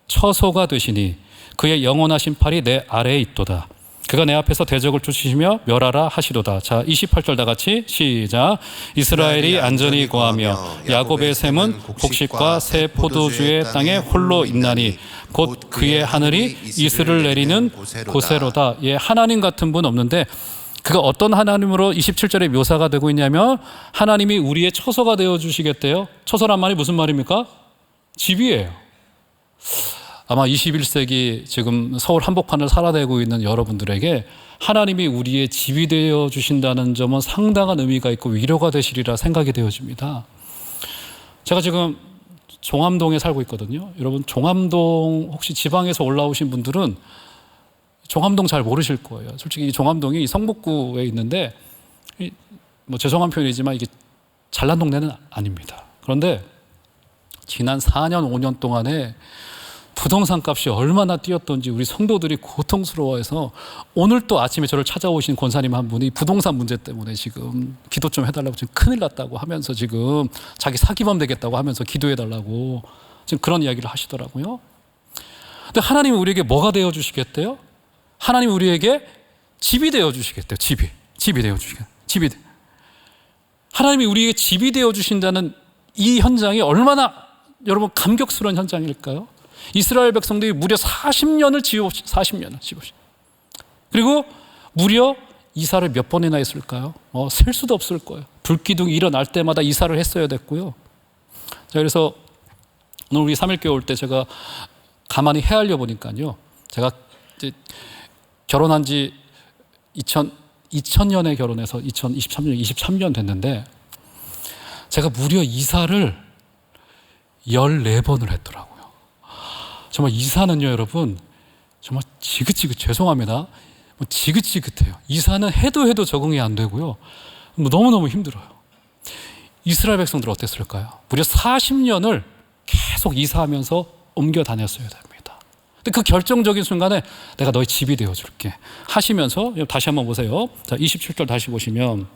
처소가 되시니 그의 영원하신 팔이 내 아래에 있도다. 그가 내 앞에서 대적을 쫓으시며 멸하라 하시도다. 자, 28절 다 같이 시작. 이스라엘이 안전히 거하며 야곱의 샘은 곡식과 새 포도주의 땅에 홀로 있나니 곧 그의 하늘이 이슬을 내리는 곳에로다. 예, 하나님 같은 분 없는데 그가 어떤 하나님으로 27절에 묘사가 되고 있냐면 하나님이 우리의 처소가 되어 주시겠대요. 처소란 말이 무슨 말입니까? 집이에요. 아마 21세기 지금 서울 한복판을 살아내고 있는 여러분들에게 하나님이 우리의 집이 되어 주신다는 점은 상당한 의미가 있고 위로가 되시리라 생각이 되어집니다. 제가 지금 종암동에 살고 있거든요. 여러분 종암동 혹시 지방에서 올라오신 분들은 종암동 잘 모르실 거예요. 솔직히 이 종암동이 성북구에 있는데 뭐 죄송한 표현이지만 이게 잘난 동네는 아닙니다. 그런데 지난 4년, 5년 동안에 부동산 값이 얼마나 뛰었던지 우리 성도들이 고통스러워해서 오늘 또 아침에 저를 찾아오신 권사님 한 분이 부동산 문제 때문에 지금 기도 좀 해달라고 지금 큰일 났다고 하면서 지금 자기 사기범 되겠다고 하면서 기도해달라고 지금 그런 이야기를 하시더라고요. 근데 하나님이 우리에게 뭐가 되어 주시겠대요? 하나님이 우리에게 집이 되어 주시겠대요. 집이 되어 주시겠대요. 하나님이 우리에게 집이 되어 주신다는 이 현장이 얼마나 여러분 감격스러운 현장일까요? 이스라엘 백성들이 무려 40년을 지어옵시 40년을 지어옵시. 그리고 무려 이사를 몇 번이나 했을까요? 셀 수도 없을 거예요. 불기둥이 일어날 때마다 이사를 했어야 됐고요. 자, 그래서 오늘 우리 3일교회 올 때 제가 가만히 헤아려 보니까요. 제가 이제 결혼한 지 2000년에 결혼해서 23년 됐는데 제가 무려 이사를 14번을 했더라고요. 정말 이사는요, 여러분, 정말 죄송합니다. 지긋지긋해요. 이사는 해도 적응이 안 되고요. 너무너무 힘들어요. 이스라엘 백성들 어땠을까요? 무려 40년을 계속 이사하면서 옮겨 다녔어야 됩니다. 근데 그 결정적인 순간에 내가 너의 집이 되어줄게 하시면서 다시 한번 보세요. 자, 27절 다시 보시면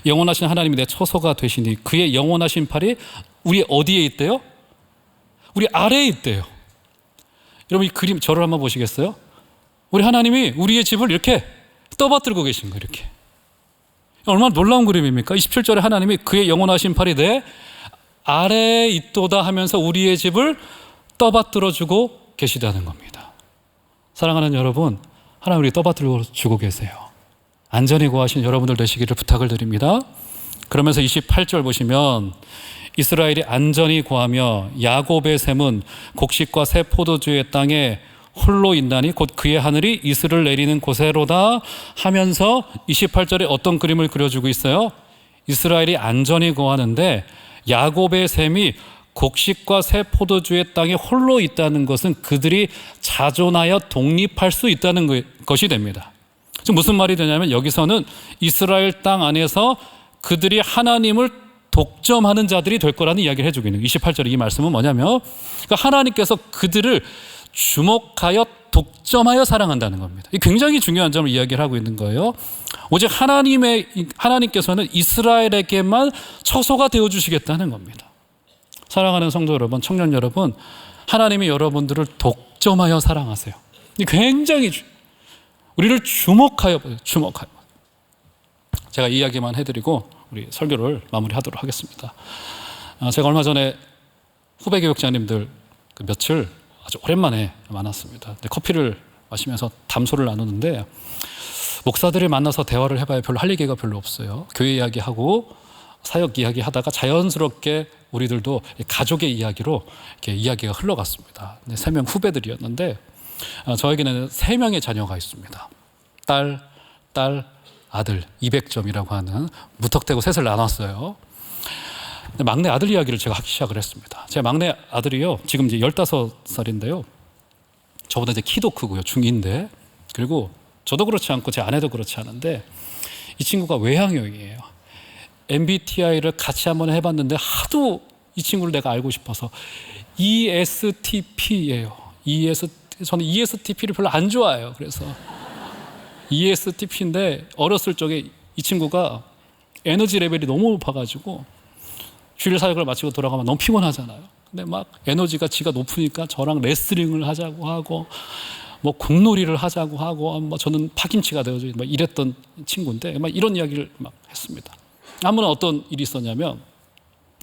영원하신 하나님이 내 처소가 되시니 그의 영원하신 팔이 우리 어디에 있대요? 우리 아래에 있대요. 여러분 이 그림 저를 한번 보시겠어요? 우리 하나님이 우리의 집을 이렇게 떠받들고 계신 거예요. 이렇게. 얼마나 놀라운 그림입니까? 27절에 하나님이 그의 영원하신 팔이 내 아래에 있도다 하면서 우리의 집을 떠받들어주고 계시다는 겁니다. 사랑하는 여러분, 하나님 우리 떠받들어 주고 계세요. 안전히 구하신 여러분들 되시기를 부탁을 드립니다. 그러면서 28절 보시면 이스라엘이 안전히 구하며 야곱의 샘은 곡식과 새 포도주의 땅에 홀로 있나니 곧 그의 하늘이 이슬을 내리는 곳에로다 하면서 28절에 어떤 그림을 그려주고 있어요? 이스라엘이 안전히 구하는데 야곱의 샘이 곡식과 새 포도주의 땅에 홀로 있다는 것은 그들이 자존하여 독립할 수 있다는 것이 됩니다. 지금 무슨 말이 되냐면 여기서는 이스라엘 땅 안에서 그들이 하나님을 독점하는 자들이 될 거라는 이야기를 해주고 있는 28절의 이 말씀은 뭐냐면 그러니까 하나님께서 그들을 주목하여 독점하여 사랑한다는 겁니다. 이 굉장히 중요한 점을 이야기를 하고 있는 거예요. 오직 하나님께서는 이스라엘에게만 처소가 되어주시겠다는 겁니다. 사랑하는 성도 여러분, 청년 여러분, 하나님이 여러분들을 독점하여 사랑하세요. 이 굉장히 우리를 주목하여 보세요. 제가 이야기만 해드리고 우리 설교를 마무리하도록 하겠습니다. 제가 얼마 전에 후배 교육자님들 며칠 아주 오랜만에 만났습니다. 커피를 마시면서 담소를 나누는데 목사들을 만나서 대화를 해봐야 별로 할 얘기가 별로 없어요. 교회 이야기하고 사역 이야기하다가 자연스럽게 우리들도 가족의 이야기로 이렇게 이야기가 흘러갔습니다. 3명 후배들이었는데 저에게는 3명의 자녀가 있습니다. 딸, 아들 200점이라고 하는 무턱대고 셋을 나눴어요. 막내 아들 이야기를 제가 하기 시작을 했습니다. 제 막내 아들이요, 지금 이제 15살인데요. 저보다 이제 키도 크고요, 중2인데, 그리고 저도 그렇지 않고 제 아내도 그렇지 않은데 이 친구가 외향형이에요. MBTI를 같이 한번 해봤는데 하도 이 친구를 내가 알고 싶어서 ESTP예요. 저는 ESTP를 별로 안 좋아해요. 그래서 ESTP인데 어렸을 적에 이 친구가 에너지 레벨이 너무 높아가지고 주일 사역을 마치고 돌아가면 너무 피곤하잖아요. 근데 막 에너지가 지가 높으니까 저랑 레슬링을 하자고 하고 뭐 공놀이를 하자고 하고 뭐 저는 파김치가 되어서 막 이랬던 친구인데 막 이런 이야기를 막 했습니다. 한번은 어떤 일이 있었냐면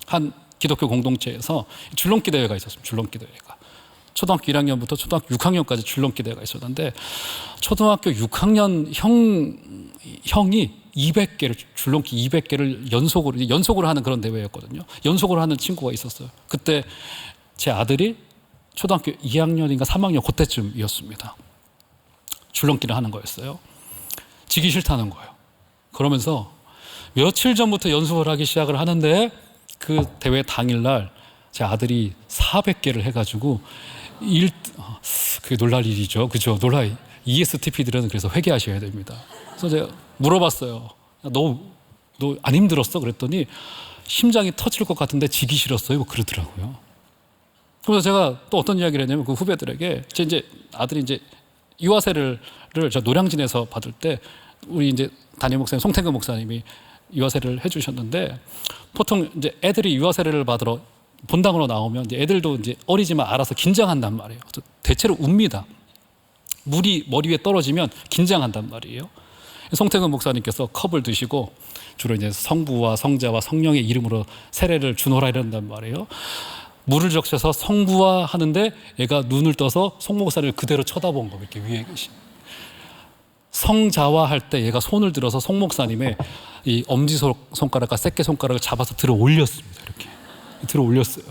한 기독교 공동체에서 줄넘기 대회가 있었습니다. 줄넘기 대회가. 초등학교 1학년부터 초등학교 6학년까지 줄넘기 대회가 있었는데 초등학교 6학년 형이 200개를 줄넘기 200개를 연속으로 하는 그런 대회였거든요. 연속으로 하는 친구가 있었어요. 그때 제 아들이 초등학교 2학년인가 3학년 그때쯤이었습니다. 줄넘기를 하는 거였어요. 지기 싫다는 거예요. 그러면서 며칠 전부터 연습을 하기 시작을 하는데 그 대회 당일날 제 아들이 400개를 해가지고 그게 놀랄 일이죠. 그죠? ESTP들은 그래서 회개하셔야 됩니다. 그래서 제가 물어봤어요. 너 안 힘들었어? 그랬더니 심장이 터질 것 같은데 지기 싫었어요. 뭐 그러더라고요. 그래서 제가 또 어떤 이야기를 했냐면 그 후배들에게 제 이제 아들이 이제 유아세를 저 노량진에서 받을 때 우리 이제 담임 목사님 송태근 목사님이 유아세를 해주셨는데 보통 이제 애들이 유아세를 받으러 본당으로 나오면 이제 애들도 이제 어리지만 알아서 긴장한단 말이에요. 대체로 웁니다. 물이 머리 위에 떨어지면 긴장한단 말이에요. 송태근 목사님께서 컵을 드시고 주로 이제 성부와 성자와 성령의 이름으로 세례를 주노라 이런단 말이에요. 물을 적셔서 성부와 하는데 얘가 눈을 떠서 송 목사를 그대로 쳐다본 거 이렇게 위에 계신. 성자와 할 때 얘가 손을 들어서 송 목사님의 이 엄지 손가락과 새끼 손가락을 잡아서 들어 올렸습니다. 이렇게 들어 올렸어요.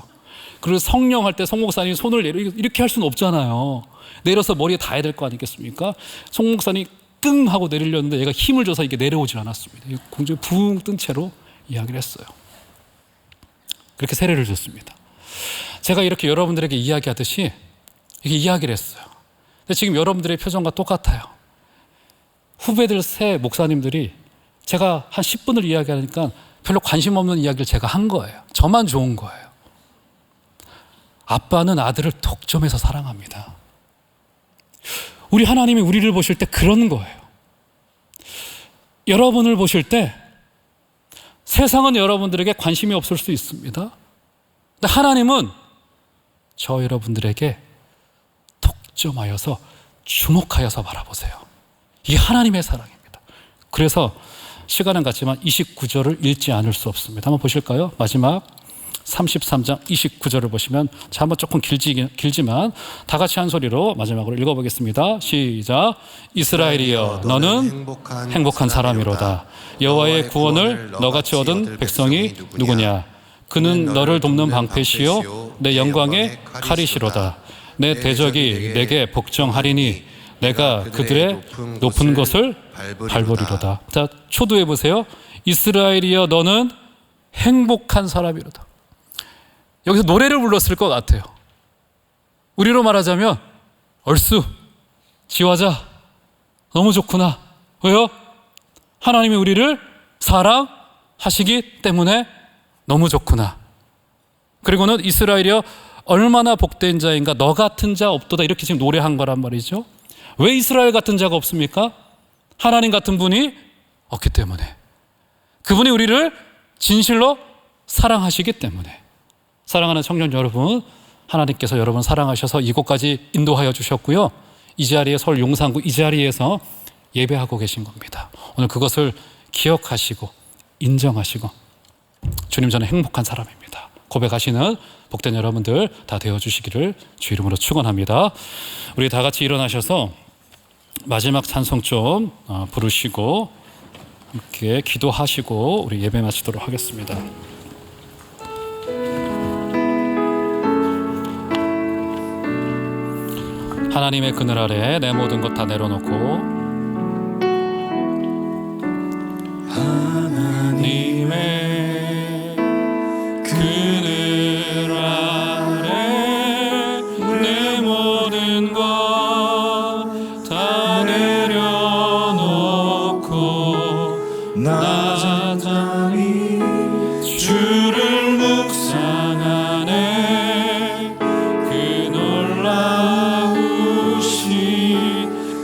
그리고 성령 할 때 송 목사님이 손을 이렇게 할 수는 없잖아요. 내려서 머리에 닿아야 될 거 아니겠습니까? 송 목사님이 끙 하고 내리려는데 얘가 힘을 줘서 이게 내려오질 않았습니다. 공중에 붕 뜬 채로 이야기를 했어요. 그렇게 세례를 줬습니다. 제가 이렇게 여러분들에게 이야기하듯이 이렇게 이야기를 했어요. 근데 지금 여러분들의 표정과 똑같아요. 후배들 세 목사님들이 제가 한 10분을 이야기하니까 별로 관심 없는 이야기를 제가 한 거예요. 저만 좋은 거예요. 아빠는 아들을 독점해서 사랑합니다. 우리 하나님이 우리를 보실 때 그런 거예요. 여러분을 보실 때 세상은 여러분들에게 관심이 없을 수 있습니다. 근데 하나님은 저 여러분들에게 독점하여서 주목하여서 바라보세요. 이게 하나님의 사랑입니다. 그래서 시간은 같지만 29절을 읽지 않을 수 없습니다. 한번 보실까요? 마지막 33장 29절을 보시면 자 한번 조금 길지만 다 같이 한 소리로 마지막으로 읽어보겠습니다. 시작. 이스라엘이여 너는 행복한 사람이로다. 여호와의 구원을 너같이 얻은 백성이 누구냐. 그는 너를 돕는 방패시요 내 영광의 칼이시로다. 내 대적이 내게 복종하리니 내가 그들의 높은 것을 밟으리로다. 자, 초도해 보세요. 이스라엘이여 너는 행복한 사람이로다. 여기서 노래를 불렀을 것 같아요. 우리로 말하자면 얼쑤 지화자 너무 좋구나. 왜요? 하나님이 우리를 사랑하시기 때문에 너무 좋구나. 그리고는 이스라엘이여 얼마나 복된 자인가, 너 같은 자 없도다, 이렇게 지금 노래한 거란 말이죠. 왜 이스라엘 같은 자가 없습니까? 하나님 같은 분이 없기 때문에, 그분이 우리를 진실로 사랑하시기 때문에. 사랑하는 청년 여러분, 하나님께서 여러분 사랑하셔서 이곳까지 인도하여 주셨고요, 이 자리에, 서울 용산구 이 자리에서 예배하고 계신 겁니다. 오늘 그것을 기억하시고 인정하시고, 주님 저는 행복한 사람입니다, 고백하시는 복된 여러분들 다 되어주시기를 주 이름으로 축원합니다. 우리 다 같이 일어나셔서 마지막 찬송 좀 부르시고 함께 기도하시고 우리 예배 마치도록 하겠습니다. 하나님의 그늘 아래 내 모든 것 다 내려놓고, 하나님의 그늘 아래 내 모든 것 다 내려놓고 나 잠잠히 주를 묵상하네. 그 놀라우신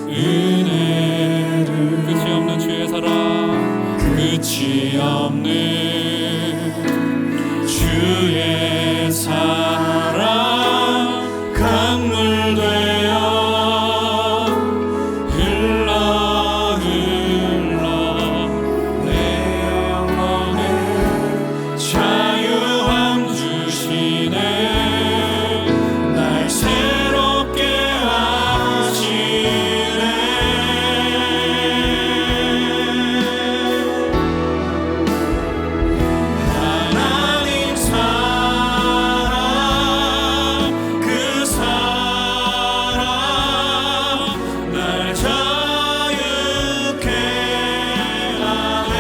은혜를, 끝이 없는 주의 사랑, 끝이 없는 주의 사랑 강물 되어 흘러 내 영혼에 자유함 주시네. 날 새롭게 하시네. 하나님 사랑, 그 사랑 날 자유케 하네.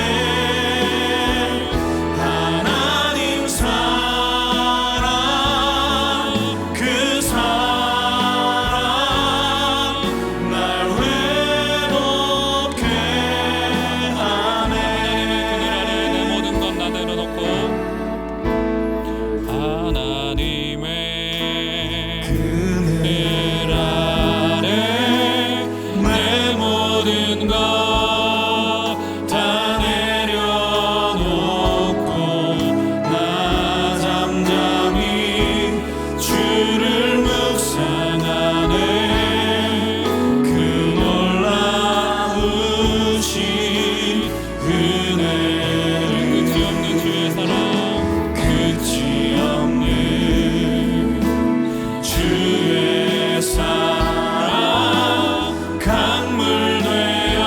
하나님 사랑, 그 사랑 날 회복케 하네. 그늘 아래 내 모든 것 다 내려놓고, 하나님의 그늘 아래 내 모든 것 다 내려놓고 나 잠잠히 주를 묵상하네. 그 놀라우신 은혜를, 끝이 없는 주의 사랑, 끝이 없는 주의 사랑 강물 되어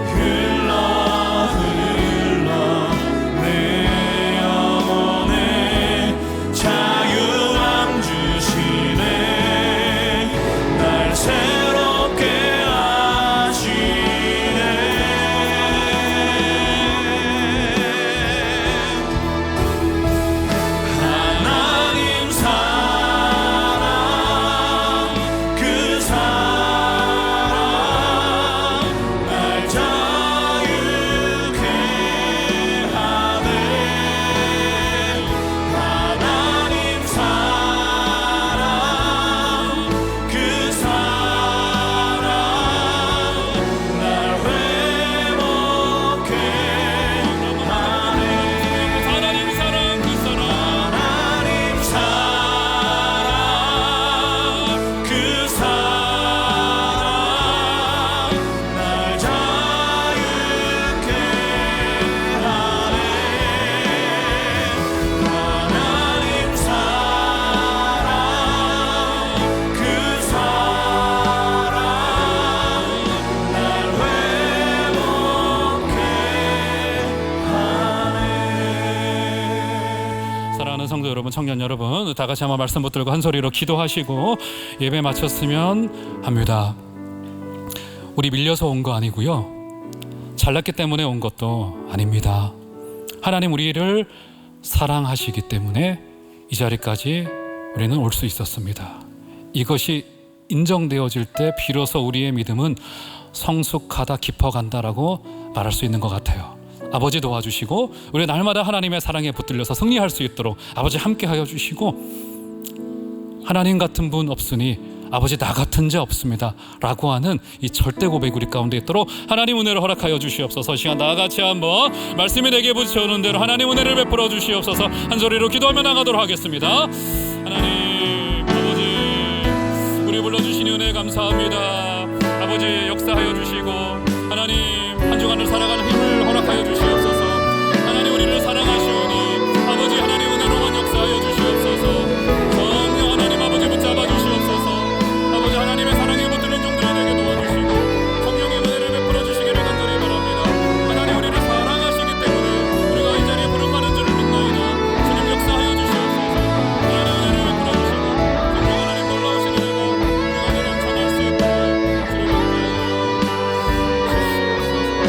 흘러 내 영혼에 자유함 주시네. 날 새롭게 하시네. 하나님 사랑, 그 사랑 날 자유케 하네. 하나님 사랑, 그 사랑 날 회복케 하네. 하나님 사랑, 그 사랑, 하나님 사랑, 그 사랑 날 자유케 하네. 하나님 사랑, 그 사랑 날 회복케 하네. 사랑하는 성도 여러분, 청년 여러분, 다 같이 한번 말씀 붙들고 한 소리로 기도하시고 예배 마쳤으면 합니다. 우리 밀려서 온 거 아니고요, 잘났기 때문에 온 것도 아닙니다. 하나님 우리를 사랑하시기 때문에 이 자리까지 우리는 올 수 있었습니다. 이것이 인정되어질 때 비로소 우리의 믿음은 성숙하다, 깊어간다라고 말할 수 있는 것 같아요. 아버지 도와주시고 우리 날마다 하나님의 사랑에 붙들려서 승리할 수 있도록 아버지 함께하여 주시고 하나님 같은 분 없으니 아버지 나 같은 자 없습니다 라고 하는 이 절대 고백 우리 가운데 있도록 하나님 은혜를 허락하여 주시옵소서. 시간 다 같이 한번 말씀이 내게 부딪혀오는 대로 하나님 은혜를 베풀어 주시옵소서. 한 소리로 기도하며 나가도록 하겠습니다. 하나님 아버지 우리 불러주신 은혜 감사합니다. 아버지 역사하여 주시고 하나님 한 주간을 살아가는 힘을 허락하여 주시옵소서. 하나님 우리를 사랑하시오니 아버지 하나님 은혜로만 역사하여 주시옵소서. 성령 하나님 아버지 붙잡아 주시옵소서. 아버지 하나님의 사랑에 붙들린 종들이 되게 도와주시고 성령의 은혜를 베풀어 주시기를 간절히 바랍니다. 하나님 우리를 사랑하시기 때문에 우리가 이 자리에 부름받은 줄을 믿나이다. 주님 역사하여 주시옵소서. 하나님 은혜를 베풀어 주시고 성령 하나님 놀라우신 은혜가 우리 가운데 넘쳐날 수 있도록 주님 함께하여 주시옵소서.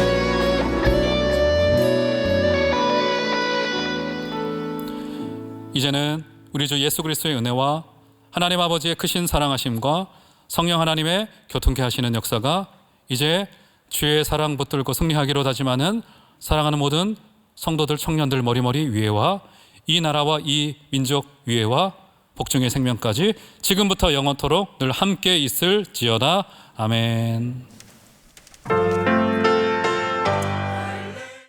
이제는 우리 주 예수 그리스도의 은혜와 하나님 아버지의 크신 사랑하심과 성령 하나님의 교통케 하시는 역사가 이제 주의 사랑 붙들고 승리하기로 다짐하는 사랑하는 모든 성도들 청년들 머리머리 위에와 이 나라와 이 민족 위에와 복중의 생명까지 지금부터 영원토록 늘 함께 있을지어다. 아멘.